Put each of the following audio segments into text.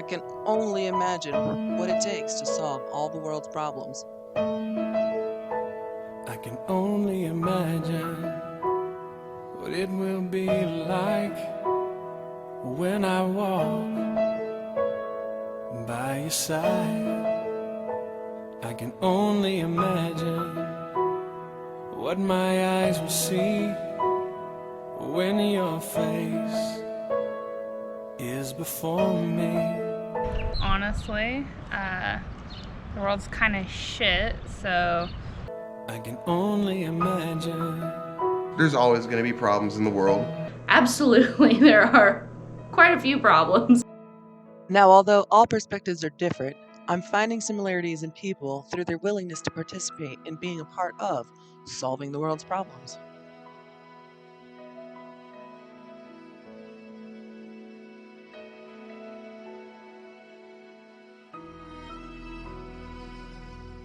can only imagine what it takes to solve all the world's problems. I can only imagine what it will be like when I walk by your side. I can only imagine what my eyes will see when your face is before me. Honestly, the world's kind of shit, so I can only imagine. There's always going to be problems in the world. Absolutely, there are quite a few problems. Now, although all perspectives are different, I'm finding similarities in people through their willingness to participate in being a part of solving the world's problems.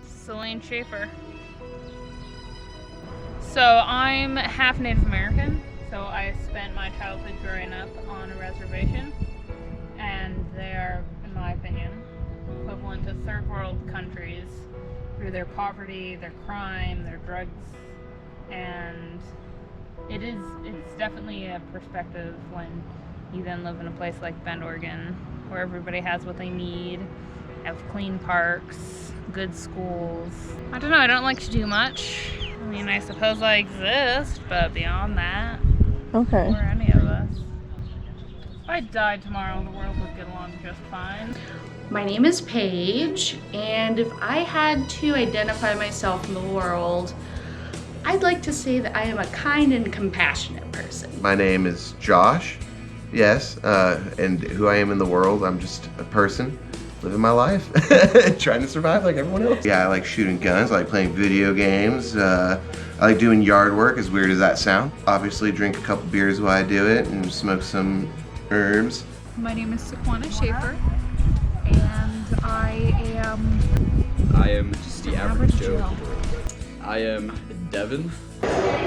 Celine Schaefer. So I'm half Native American, so I spent my childhood growing up on a reservation, and they are, in my opinion, equivalent to third world countries through their poverty, their crime, their drugs, and it's definitely a perspective when you then live in a place like Bend, Oregon, where everybody has what they need, have clean parks, good schools. I don't know, I don't like to do much. I mean, I suppose I exist, but beyond that, Okay. or any of us. If I died tomorrow, the world would get along just fine. My name is Paige, and if I had to identify myself in the world, I'd like to say that I am a kind and compassionate person. My name is Josh, yes, and who I am in the world, I'm just a person living my life, trying to survive like everyone else. Yeah, I like shooting guns, I like playing video games, I like doing yard work, as weird as that sounds. Obviously drink a couple beers while I do it and smoke some herbs. My name is Saquana Schaefer, and I am just the average Joe. I am Devin.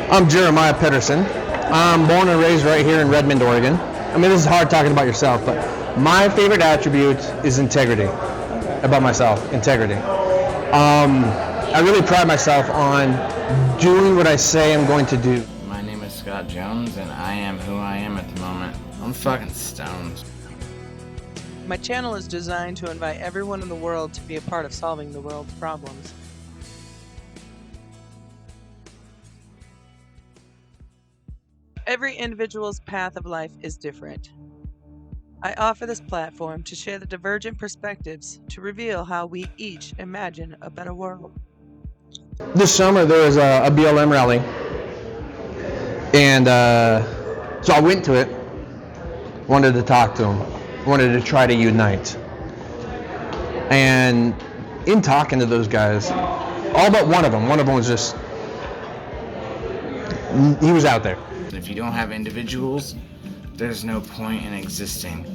I'm Jeremiah Pedersen. I'm born and raised right here in Redmond, Oregon. I mean, this is hard talking about yourself, but my favorite attribute is integrity. About myself, integrity. I really pride myself on doing what I say I'm going to do. My name is Scott Jones, and I am who I am at the moment. I'm fucking stoned. My channel is designed to invite everyone in the world to be a part of solving the world's problems. Every individual's path of life is different. I offer this platform to share the divergent perspectives to reveal how we each imagine a better world. This summer there was a BLM rally, and so I went to it, wanted to talk to them, wanted to try to unite. And in talking to those guys, all but one of them was just, he was out there. If you don't have individuals, there's no point in existing.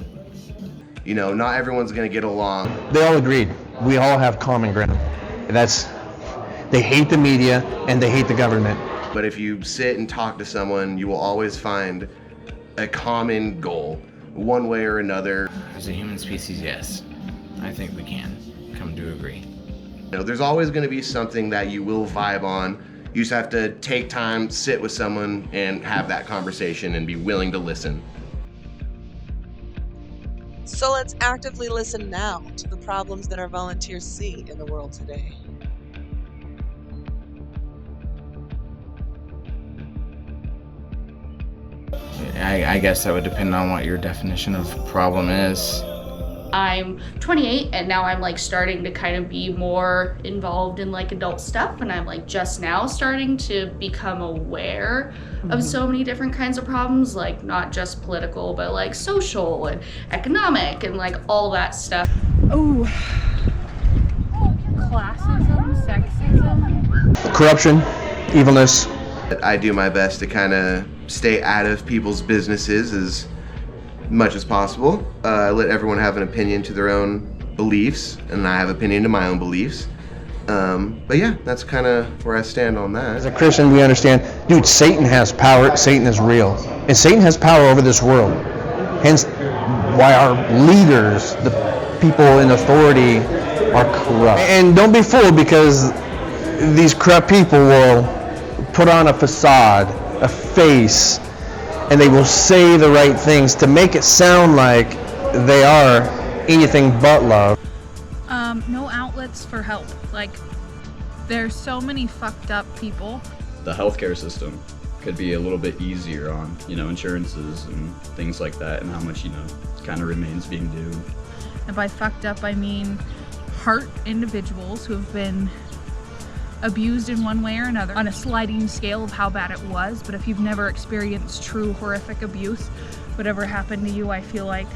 You know, not everyone's gonna get along. They all agreed. We all have common ground. They hate the media and they hate the government. But if you sit and talk to someone, you will always find a common goal, one way or another. As a human species, yes. I think we can come to agree. You know, there's always gonna be something that you will vibe on. You just have to take time, sit with someone, and have that conversation and be willing to listen. So let's actively listen now to the problems that our volunteers see in the world today. I guess that would depend on what your definition of problem is. I'm 28, and now I'm like starting to kind of be more involved in like adult stuff, and I'm like just now starting to become aware of so many different kinds of problems, like not just political, but like social and economic and like all that stuff. oh, classism, sexism. Corruption, evilness. I do my best to kind of stay out of people's businesses as much as possible. Let everyone have an opinion to their own beliefs, and I have opinion to my own beliefs. But yeah, that's kind of where I stand on that. As a Christian, we understand, dude, Satan has power, Satan is real. And Satan has power over this world. Hence why our leaders, people in authority are corrupt. And don't be fooled, because these corrupt people will put on a facade, a face, and they will say the right things to make it sound like they are anything but love. No outlets for help. Like, there's so many fucked up people. The healthcare system could be a little bit easier on, insurances and things like that, and how much, kind of remains being due. And by fucked up, I mean hurt individuals who have been abused in one way or another on a sliding scale of how bad it was. But if you've never experienced true horrific abuse, whatever happened to you, I feel like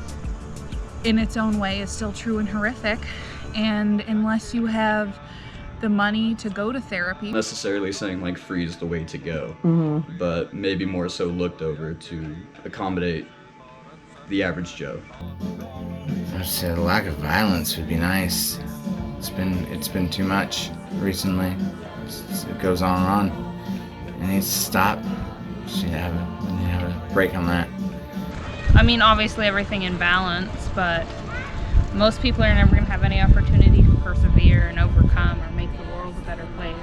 in its own way is still true and horrific. And unless you have the money to go to therapy. Necessarily saying like free is the way to go, but maybe more so looked over to accommodate the average Joe. I'd say the lack of violence would be nice. It's been too much recently. It goes on and on. It needs to stop. We need to have a break on that. I mean, obviously everything in balance, but most people are never going to have any opportunity to persevere and overcome or make the world a better place.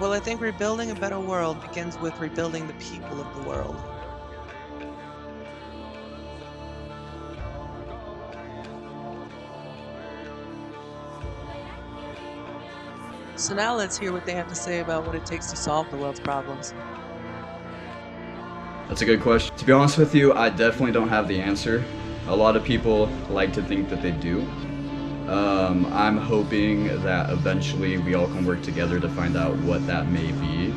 Well, I think rebuilding a better world begins with rebuilding the people of the world. So now let's hear what they have to say about what it takes to solve the world's problems. That's a good question. To be honest with you, I definitely don't have the answer. A lot of people like to think that they do. I'm hoping that eventually we all can work together to find out what that may be,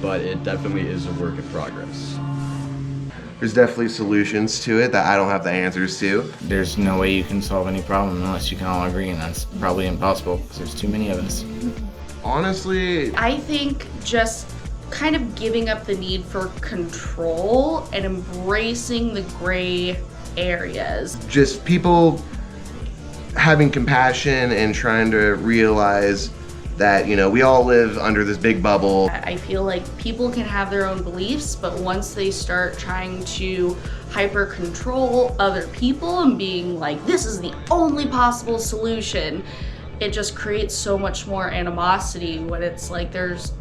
but it definitely is a work in progress. There's definitely solutions to it that I don't have the answers to. There's no way you can solve any problem unless you can all agree, and that's probably impossible because there's too many of us. Honestly, I think just kind of giving up the need for control and embracing the gray areas. just people having compassion and trying to realize that, we all live under this big bubble. I feel like people can have their own beliefs, but once they start trying to hyper control other people and being like, this is the only possible solution, it just creates so much more animosity when it's like there's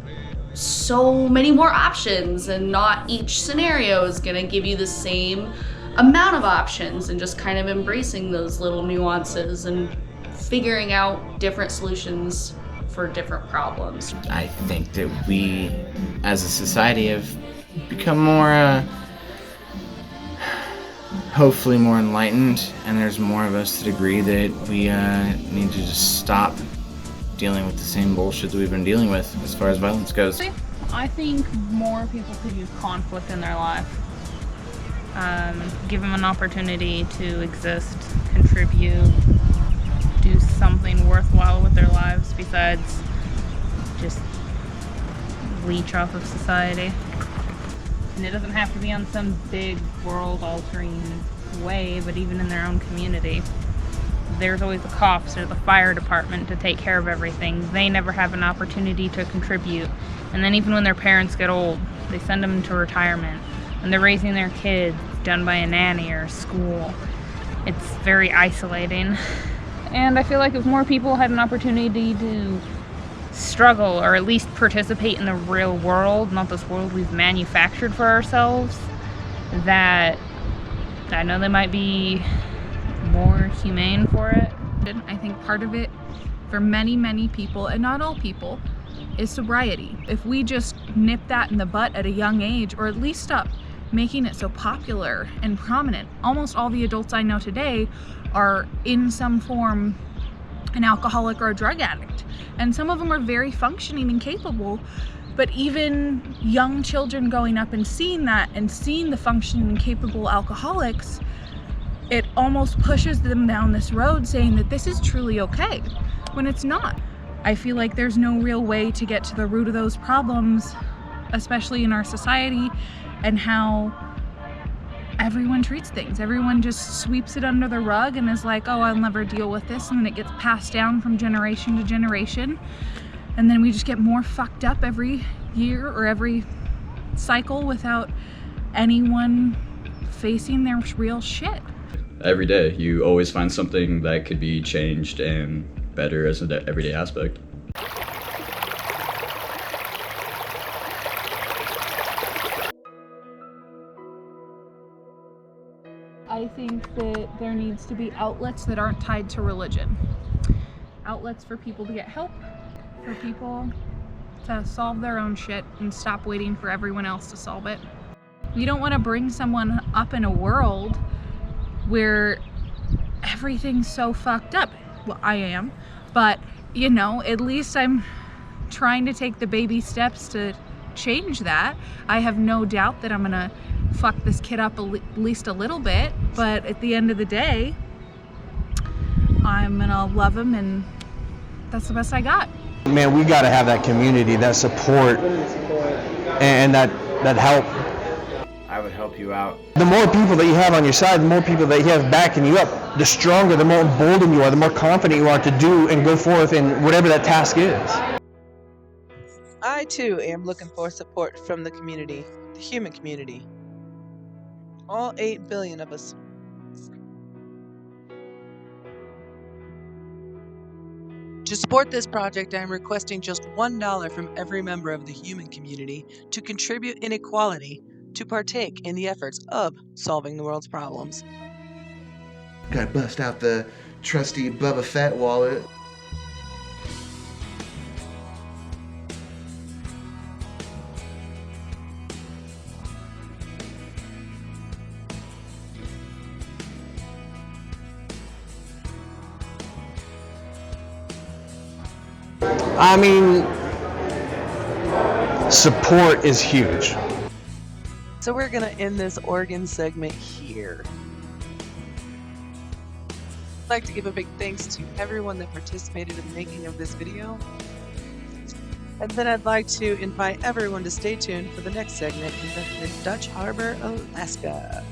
so many more options and not each scenario is gonna give you the same amount of options, and just kind of embracing those little nuances and figuring out different solutions for different problems. I think that we, as a society, have become more, hopefully more enlightened, and there's more of us that agree that we need to just stop dealing with the same bullshit that we've been dealing with as far as violence goes. I think more people could use conflict in their life. Give them an opportunity to exist, contribute, do something worthwhile with their lives besides just leech off of society. And it doesn't have to be on some big world-altering way, but even in their own community. There's always the cops or the fire department to take care of everything. They never have an opportunity to contribute. And then even when their parents get old, they send them into retirement. And they're raising their kids, done by a nanny or a school. It's very isolating. And I feel like if more people had an opportunity to struggle or at least participate in the real world, not this world we've manufactured for ourselves, that I know they might be more humane for it. I think part of it for many people, and not all people, is sobriety. If we just nip that in the butt at a young age, or at least stop making it so popular and prominent. Almost all the adults I know today are in some form an alcoholic or a drug addict. And some of them are very functioning and capable, but even young children growing up and seeing that and seeing the functioning and capable alcoholics, it almost pushes them down this road saying that this is truly okay, when it's not. I feel like there's no real way to get to the root of those problems, especially in our society, and how everyone treats things. Everyone just sweeps it under the rug and is like, oh, I'll never deal with this, and then it gets passed down from generation to generation, and then we just get more fucked up every year or every cycle without anyone facing their real shit. every day. You always find something that could be changed and better as an everyday aspect. I think that there needs to be outlets that aren't tied to religion. Outlets for people to get help, for people to solve their own shit and stop waiting for everyone else to solve it. You don't want to bring someone up in a world where everything's so fucked up. Well, I am, but you know, at least I'm trying to take the baby steps to change that. I have no doubt that I'm gonna fuck this kid up at least a little bit, but at the end of the day, I'm gonna love him, and that's the best I got. Man, we got to have that community, that support, and that help. I would help you out. The more people that you have on your side, the more people that you have backing you up, the stronger, the more emboldened you are, the more confident you are to do and go forth in whatever that task is. I too am looking for support from the community, the human community. All 8 billion of us. To support this project, I am requesting just $1 from every member of the human community to contribute in equality to partake in the efforts of solving the world's problems. Gotta bust out the trusty Bubba Fett wallet. I mean, support is huge. So we're going to end this Oregon segment here. I'd like to give a big thanks to everyone that participated in the making of this video. And then I'd like to invite everyone to stay tuned for the next segment in Dutch Harbor, Alaska.